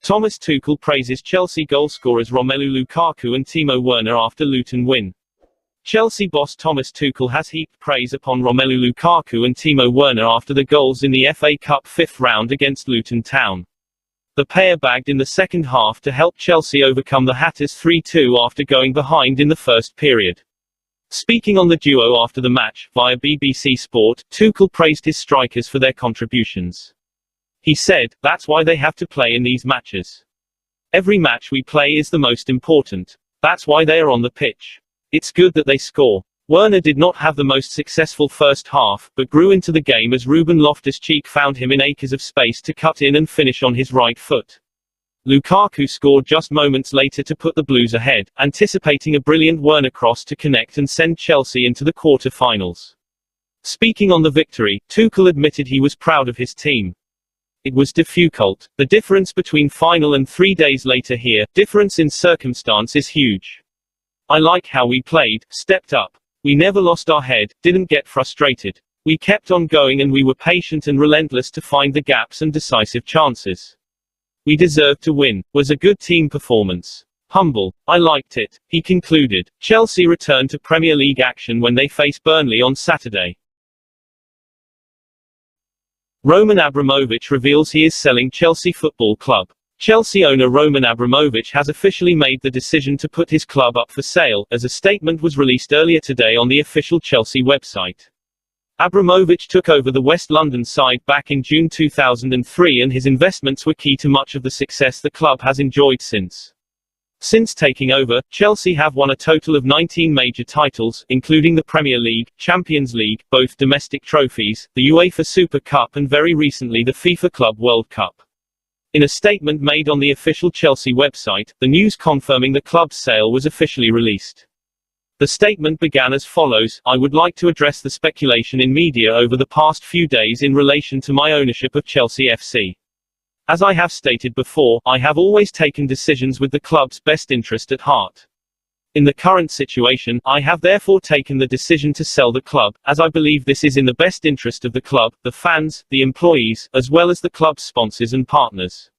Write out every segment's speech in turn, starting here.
Thomas Tuchel praises Chelsea goalscorers Romelu Lukaku and Timo Werner after Luton win. Chelsea boss Thomas Tuchel has heaped praise upon Romelu Lukaku and Timo Werner after the goals in the FA Cup fifth round against Luton Town. The pair bagged in the second half to help Chelsea overcome the Hatters 3-2 after going behind in the first period. Speaking on the duo after the match, via BBC Sport, Tuchel praised his strikers for their contributions. He said, "That's why they have to play in these matches. Every match we play is the most important. That's why they are on the pitch. It's good that they score." Werner did not have the most successful first half, but grew into the game as Ruben Loftus-Cheek found him in acres of space to cut in and finish on his right foot. Lukaku scored just moments later to put the Blues ahead, anticipating a brilliant Werner cross to connect and send Chelsea into the quarter-finals. Speaking on the victory, Tuchel admitted he was proud of his team. "It was difficult. The difference between final and 3 days later here, difference in circumstance is huge. I like how we played, stepped up. We never lost our head, didn't get frustrated. We kept on going and we were patient and relentless to find the gaps and decisive chances. We deserved to win. Was a good team performance. Humble. I liked it," he concluded. Chelsea returned to Premier League action when they face Burnley on Saturday. Roman Abramovich reveals he is selling Chelsea Football Club. Chelsea owner Roman Abramovich has officially made the decision to put his club up for sale, as a statement was released earlier today on the official Chelsea website. Abramovich took over the West London side back in June 2003 and his investments were key to much of the success the club has enjoyed since. Since taking over, Chelsea have won a total of 19 major titles, including the Premier League, Champions League, both domestic trophies, the UEFA Super Cup and very recently the FIFA Club World Cup. In a statement made on the official Chelsea website, the news confirming the club's sale was officially released. The statement began as follows: "I would like to address the speculation in media over the past few days in relation to my ownership of Chelsea FC. As I have stated before, I have always taken decisions with the club's best interest at heart. In the current situation, I have therefore taken the decision to sell the club, as I believe this is in the best interest of the club, the fans, the employees, as well as the club's sponsors and partners."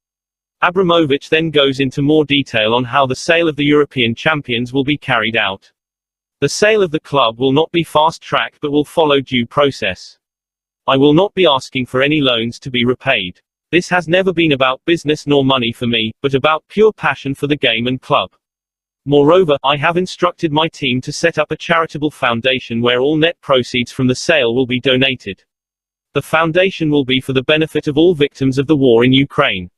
Abramovich then goes into more detail on how the sale of the European champions will be carried out. "The sale of the club will not be fast-tracked but will follow due process. I will not be asking for any loans to be repaid. This has never been about business nor money for me, but about pure passion for the game and club. Moreover, I have instructed my team to set up a charitable foundation where all net proceeds from the sale will be donated. The foundation will be for the benefit of all victims of the war in Ukraine.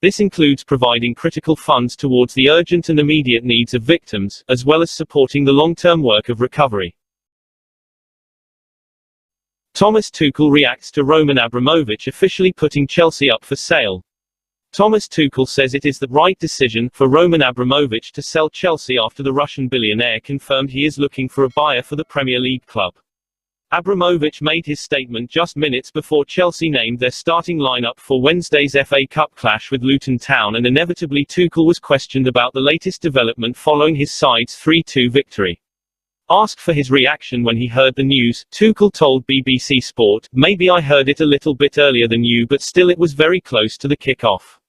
This includes providing critical funds towards the urgent and immediate needs of victims, as well as supporting the long-term work of recovery." Thomas Tuchel reacts to Roman Abramovich officially putting Chelsea up for sale. Thomas Tuchel says it is the right decision for Roman Abramovich to sell Chelsea after the Russian billionaire confirmed he is looking for a buyer for the Premier League club. Abramovich made his statement just minutes before Chelsea named their starting lineup for Wednesday's FA Cup clash with Luton Town, and inevitably Tuchel was questioned about the latest development following his side's 3-2 victory. Asked for his reaction when he heard the news, Tuchel told BBC Sport, "Maybe I heard it a little bit earlier than you, but still it was very close to the kick-off.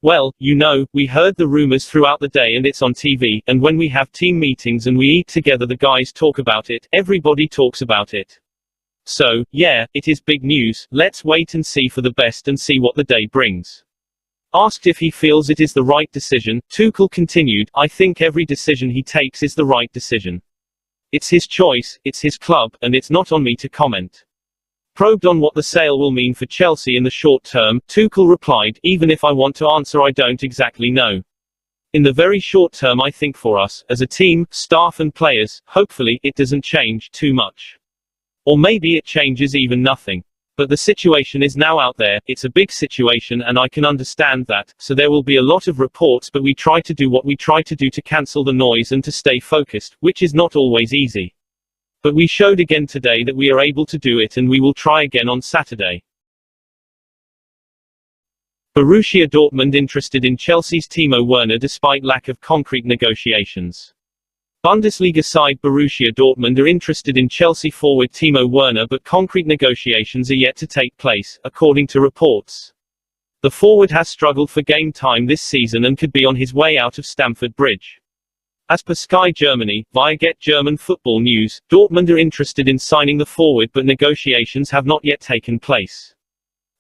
Well, you know, we heard the rumors throughout the day and it's on TV, and when we have team meetings and we eat together the guys talk about it, everybody talks about it. So, yeah, it is big news. Let's wait and see for the best and see what the day brings." Asked if he feels it is the right decision, Tuchel continued, "I think every decision he takes is the right decision. It's his choice, it's his club, and it's not on me to comment." Probed on what the sale will mean for Chelsea in the short term, Tuchel replied, "Even if I want to answer, I don't exactly know. In the very short term, I think for us, as a team, staff and players, hopefully, it doesn't change too much. Or maybe it changes even nothing. But the situation is now out there, it's a big situation and I can understand that, so there will be a lot of reports, but we try to do what we try to do to cancel the noise and to stay focused, which is not always easy. But we showed again today that we are able to do it and we will try again on Saturday." Borussia Dortmund interested in Chelsea's Timo Werner despite lack of concrete negotiations. Bundesliga side Borussia Dortmund are interested in Chelsea forward Timo Werner, but concrete negotiations are yet to take place, according to reports. The forward has struggled for game time this season and could be on his way out of Stamford Bridge. As per Sky Germany, via Get German Football News, Dortmund are interested in signing the forward but negotiations have not yet taken place.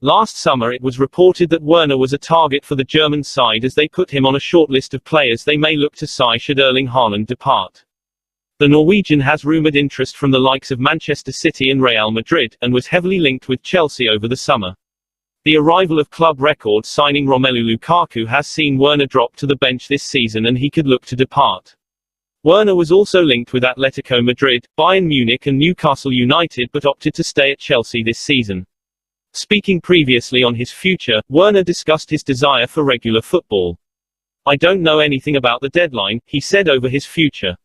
Last summer it was reported that Werner was a target for the German side as they put him on a short list of players they may look to sign should Erling Haaland depart. The Norwegian has rumoured interest from the likes of Manchester City and Real Madrid, and was heavily linked with Chelsea over the summer. The arrival of club record signing Romelu Lukaku has seen Werner drop to the bench this season and he could look to depart. Werner was also linked with Atletico Madrid, Bayern Munich and Newcastle United but opted to stay at Chelsea this season. Speaking previously on his future, Werner discussed his desire for regular football. "I don't know anything about the deadline," he said over his future.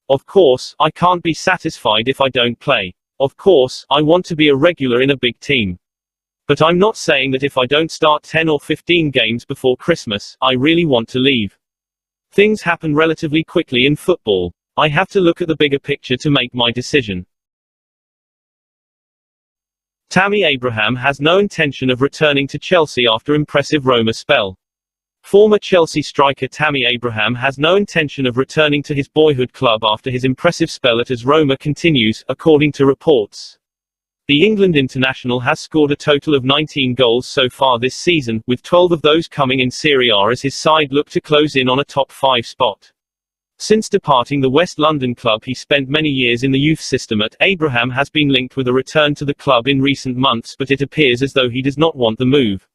"Of course, I can't be satisfied if I don't play. Of course, I want to be a regular in a big team. But I'm not saying that if I don't start 10 or 15 games before Christmas, I really want to leave. Things happen relatively quickly in football. I have to look at the bigger picture to make my decision." Tammy Abraham has no intention of returning to Chelsea after impressive Roma spell. Former Chelsea striker Tammy Abraham has no intention of returning to his boyhood club after his impressive spell at AS Roma continues, according to reports. The England international has scored a total of 19 goals so far this season, with 12 of those coming in Serie A as his side look to close in on a top 5 spot. Since departing the West London club he spent many years in the youth system at, Abraham has been linked with a return to the club in recent months but it appears as though he does not want the move.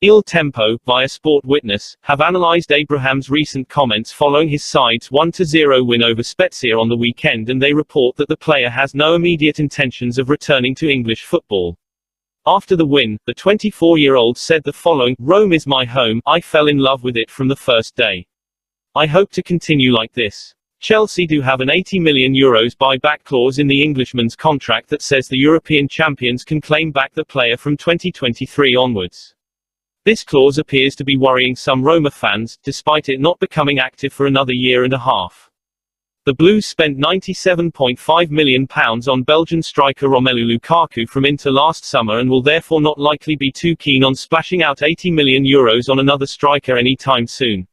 Il Tempo, via Sport Witness, have analysed Abraham's recent comments following his side's 1-0 win over Spezia on the weekend and they report that the player has no immediate intentions of returning to English football. After the win, the 24-year-old said the following: "Rome is my home, I fell in love with it from the first day. I hope to continue like this. Chelsea do have an €80 million buyback clause in the Englishman's contract that says the European champions can claim back the player from 2023 onwards. This clause appears to be worrying some Roma fans, despite it not becoming active for another year and a half. The Blues spent £97.5 million on Belgian striker Romelu Lukaku from Inter last summer and will therefore not likely be too keen on splashing out €80 million on another striker any time soon.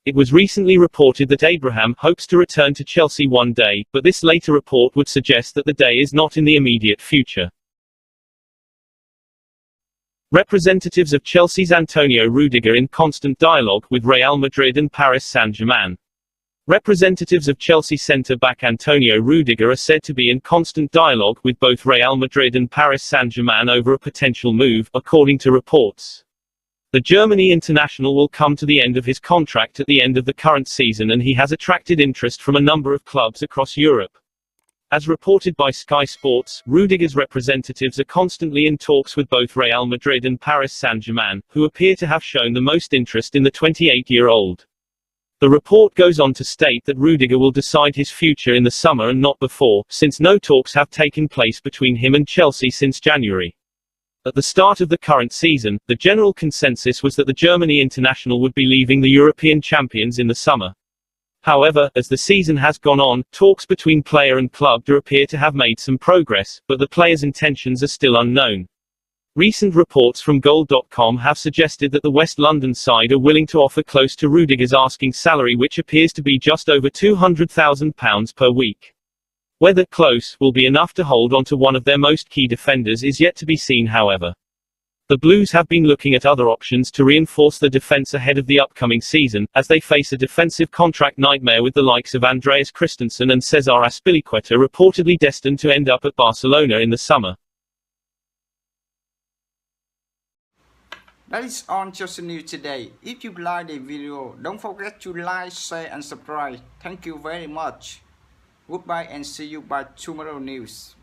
It was recently reported that Abraham hopes to return to Chelsea one day, but this later report would suggest that the day is not in the immediate future. Representatives of Chelsea's Antonio Rudiger in constant dialogue with Real Madrid and Paris Saint-Germain. Representatives of Chelsea centre-back Antonio Rudiger are said to be in constant dialogue with both Real Madrid and Paris Saint-Germain over a potential move, according to reports. The Germany international will come to the end of his contract at the end of the current season and he has attracted interest from a number of clubs across Europe. As reported by Sky Sports, Rudiger's representatives are constantly in talks with both Real Madrid and Paris Saint-Germain, who appear to have shown the most interest in the 28-year-old. The report goes on to state that Rudiger will decide his future in the summer and not before, since no talks have taken place between him and Chelsea since January. At the start of the current season, the general consensus was that the Germany international would be leaving the European champions in the summer. However, as the season has gone on, talks between player and club do appear to have made some progress, but the player's intentions are still unknown. Recent reports from Goal.com have suggested that the West London side are willing to offer close to Rudiger's asking salary, which appears to be just over £200,000 per week. Whether close will be enough to hold on to one of their most key defenders is yet to be seen, however. The Blues have been looking at other options to reinforce the defense ahead of the upcoming season, as they face a defensive contract nightmare with the likes of Andreas Christensen and Cesar Azpilicueta reportedly destined to end up at Barcelona in the summer. That is all just news today. If you like the video, don't forget to like, share and subscribe. Thank you very much. Goodbye and see you by tomorrow news.